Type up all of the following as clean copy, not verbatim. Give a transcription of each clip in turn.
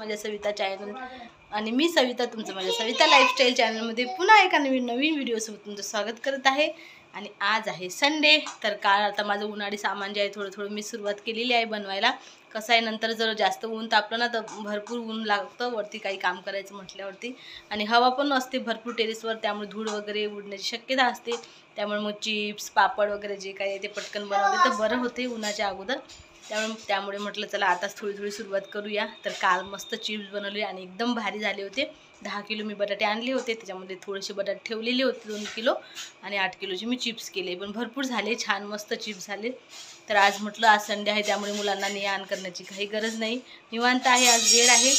माझ्या सविता चॅनल आणि मी सविता तुमचं माझ्या सविता लाईफस्टाईल चॅनलमध्ये पुन्हा एका नवीन व्हिडिओसोबत तुमचं स्वागत करत आहे। आणि आज आहे संडे, तर काल आता माझं उन्हाळी सामान जे आहे थोडं मी सुरुवात केलेली आहे बनवायला। कसं आहे नंतर जर जास्त ऊन तापलं ना तर भरपूर ऊन लागतं वरती काही काम करायचं म्हटल्यावरती, आणि हवा पण असते भरपूर टेरेसवर, त्यामुळे धूळ वगैरे उडण्याची शक्यता असते। त्यामुळे मग चिप्स पापड वगैरे जे काही ते पटकन बनवले तर बरं होते उन्हाच्या अगोदर। त्यामुळे म्हटलं चला आताच थोडी सुरुवात करूया। तर काल मस्त चिप्स बनवले आणि एकदम भारी झाले होते। 10 किलो मी बटाटे आणले होते, त्याच्यामध्ये थोडेसे बटाटे ठेवलेले होते 2 किलो, आणि 8 किलोचे मी चिप्स केले, पण भरपूर झाले, छान मस्त चिप्स झाले। तर आज म्हटलं आज संडे आहे त्यामुळे मुलांना ने-आण करण्याची काही गरज नाही, निवांत आहे, आज वेळ आहे।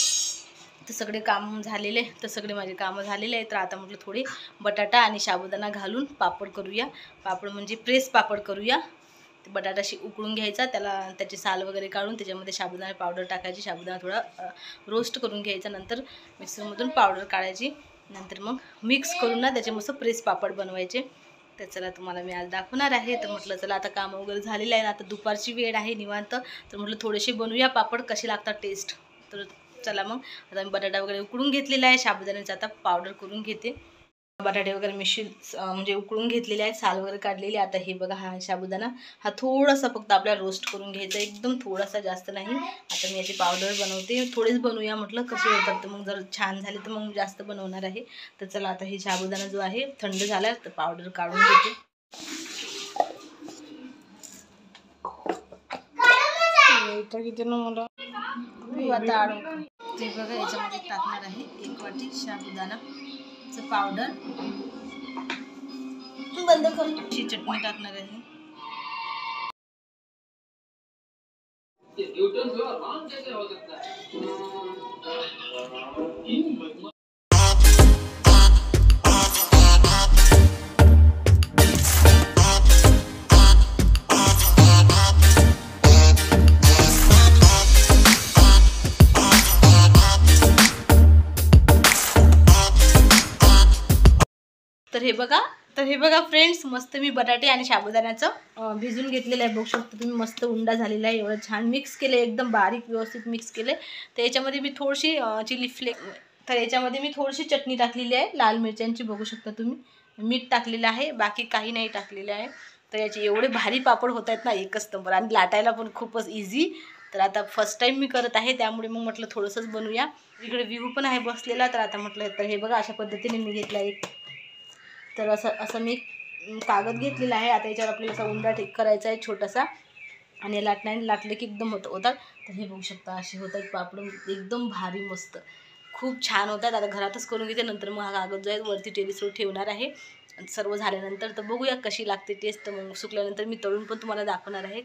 तर सगळे काम झालेले, तर सगळे माझे कामं झालेले आहेत। तर आता म्हटलं थोडे बटाटा आणि साबुदाणा घालून पापड करूया, पापड म्हणजे प्रेस पापड करूया। बटाटाशी उकळून घ्यायचा, त्याची साल वगैरे काढून त्याच्यामध्ये साबुदाणा पावडर टाकायची, साबुदाणा थोडा रोस्ट करून घ्यायचा, नंतर मिक्सरमधून पावडर काढायची, नंतर मग मिक्स करून ना त्याचे मस्त प्रेस पापड बनवायचे। तर चला तुम्हाला मी आज दाखवणार आहे। तर म्हटलं चला आता काम वगैरे झालेलं आहे, आता दुपारची वेळ आहे निवांत, तर म्हटलं थोडेसे बनवूया पापड, कसे लागतात टेस्ट। तर चला मग आता मी बटाटा वगैरे उकळून घेतलेला आहे, साबुदाण्याचा आता पावडर करून घेते। बटाटे वगैरे म्हणजे उकळून घेतलेले आहे, साल वगैरे काढलेली। आता हे बघा हा साबुदाणा, हा थोडासा फक्त आपल्याला रोस्ट करून घ्यायचा, एकदम थोडासा, जास्त नाही। आता मी याची पावडर बनवते, थोडेच बनवूया म्हटलं, कसे होतात तर मग जर छान झाले तर मग जास्त बनवणार आहे। तर चला आता हे साबुदाणा जो आहे थंड झाला तर पावडर काढून घेते। ते बघा याच्यामध्ये टाकणार आहे 1 वाटी साबुदाणाचं पावडर, बंद करून चटणी टाकणार आहे। तर हे बघा फ्रेंड्स, मस्त मी बटाटे आणि साबुदाण्याचं भिजून घेतलेलं आहे, बघू शकता तुम्ही, मस्त उंडा झालेला आहे। एवढं छान मिक्स केलं, एकदम बारीक व्यवस्थित मिक्स केले। तर याच्यामध्ये मी थोडीशी चिली फ्लेक्स, तर याच्यामध्ये मी थोडीशी चटणी टाकलेली आहे लाल मिरच्यांची, बघू शकता तुम्ही, मीठ टाकलेलं आहे, बाकी काही नाही टाकलेलं आहे। तर याचे एवढे भारी पापड होत आहेत ना, एकच नंबर, आणि लाटायला पण खूपच इझी। तर आता फर्स्ट टाईम मी करत आहे त्यामुळे मग म्हटलं थोडंसंच बनवूया। इकडे व्ह्यू पण आहे बसलेला, तर आता म्हटलं तर हे बघा अशा पद्धतीने मी घेतला एक, तर असं मी कागद घेतलेला आहे। आता याच्यावर आपल्याला असा उंडा करायचा आहे छोटासा, आणि लाटले की एकदम होतात। तर हे बघू शकता असे होतात पापड, एकदम भारी मस्त, खूप छान होतात। आता घरातच करून घेते, नंतर मग हा कागद जो आहे वरती टेरेसवर ठेवणार आहे सर्व झाल्यानंतर। तर बघूया कशी लागते टेस्ट, तर मग सुकल्यानंतर मी तळून पण तुम्हाला दाखवणार आहे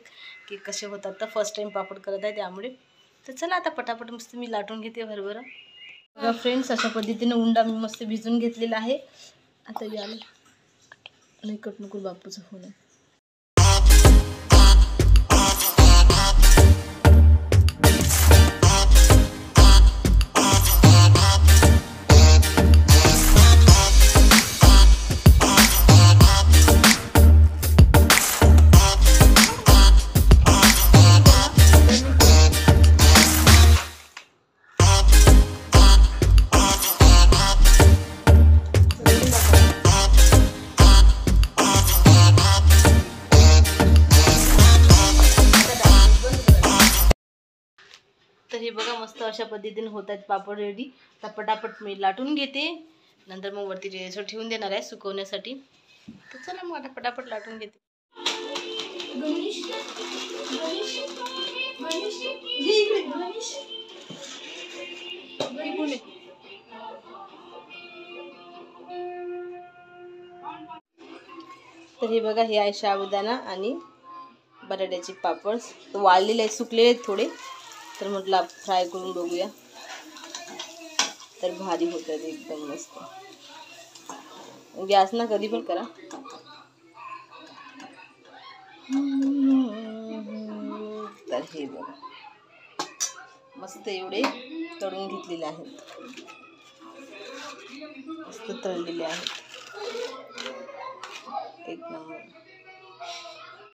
की कसे होतात। तर फर्स्ट टाईम पापड करत आहे त्यामुळे, तर चला आता पटापट मस्त मी लाटून घेते भरभर। बघा फ्रेंड्स, अशा पद्धतीने उंडा मी मस्त भिजून घेतलेला आहे। आता याला नाही कट नको, बापूचा फोन आहे। तर हे बघा मस्त अशा पद्धतीने होत आहेत पापड रेडी। तर पटापट मी लाटून घेते, नंतर मग वरती टेरेसवर ठेवून देणार आहे सुकवण्यासाठी। तर चला मग आता पटापट लाटून घेते। तर हे बघा, हे आहे साबुदाणा आणि बटाट्याचे पापड, वाळलेले आहेत, सुकलेले आहेत थोडे, तर म्हटलं फ्राय करून बघूया। तर भारी होतात एकदम मस्त, गॅस ना कधी पण करा। तर हे बघा मस्त एवढे तळून घेतलेले आहेत, मस्त तळलेले आहेत, एक नंबर।